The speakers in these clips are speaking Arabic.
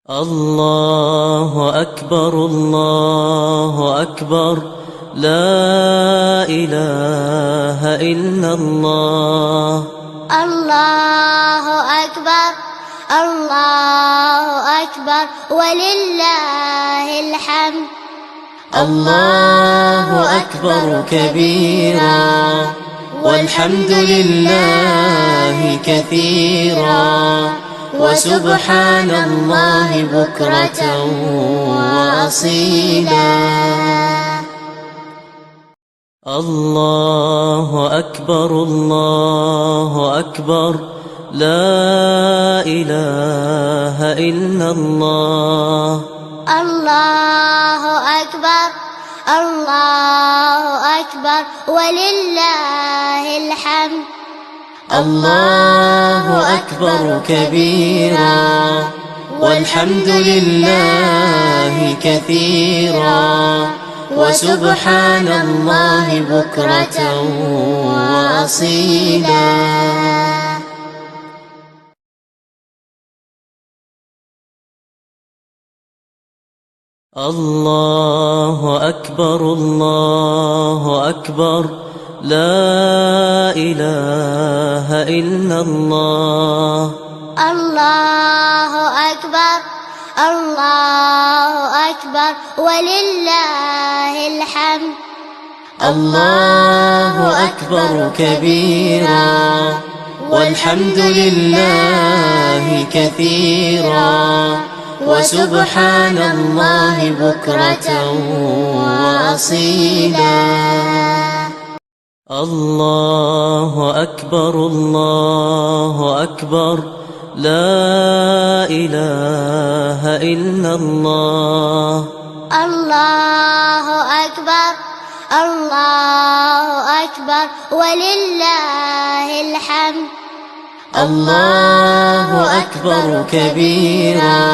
الله أكبر الله أكبر، لا إله إلا الله. الله أكبر الله أكبر ولله الحمد. الله أكبر كبيرا والحمد لله كثيرا، وسبحان الله بكرة وأصيلا. الله أكبر الله أكبر، لا إله إلا الله. الله أكبر الله أكبر ولله الحمد. الله أكبر كبيرا والحمد لله كثيرا، وسبحان الله بكرة وأصيلا. الله أكبر الله أكبر، لا إله إلا الله. الله أكبر الله أكبر ولله الحمد. الله أكبر كبيرا والحمد لله كثيرا، وسبحان الله بكرة وأصيلا. الله أكبر الله أكبر، لا إله إلا الله. الله أكبر الله أكبر ولله الحمد. الله أكبر كبيرا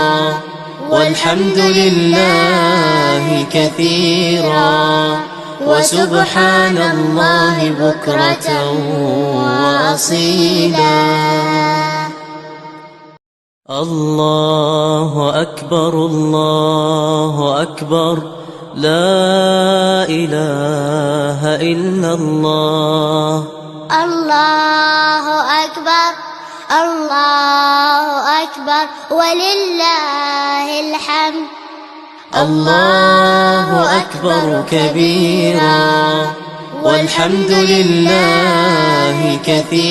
والحمد لله كثيرا، وسبحان الله بكرة وأصيلا. الله أكبر الله أكبر، لا إله إلا الله. الله أكبر الله أكبر ولله الحمد. الله أكبر كبيرا والحمد لله كثيرا.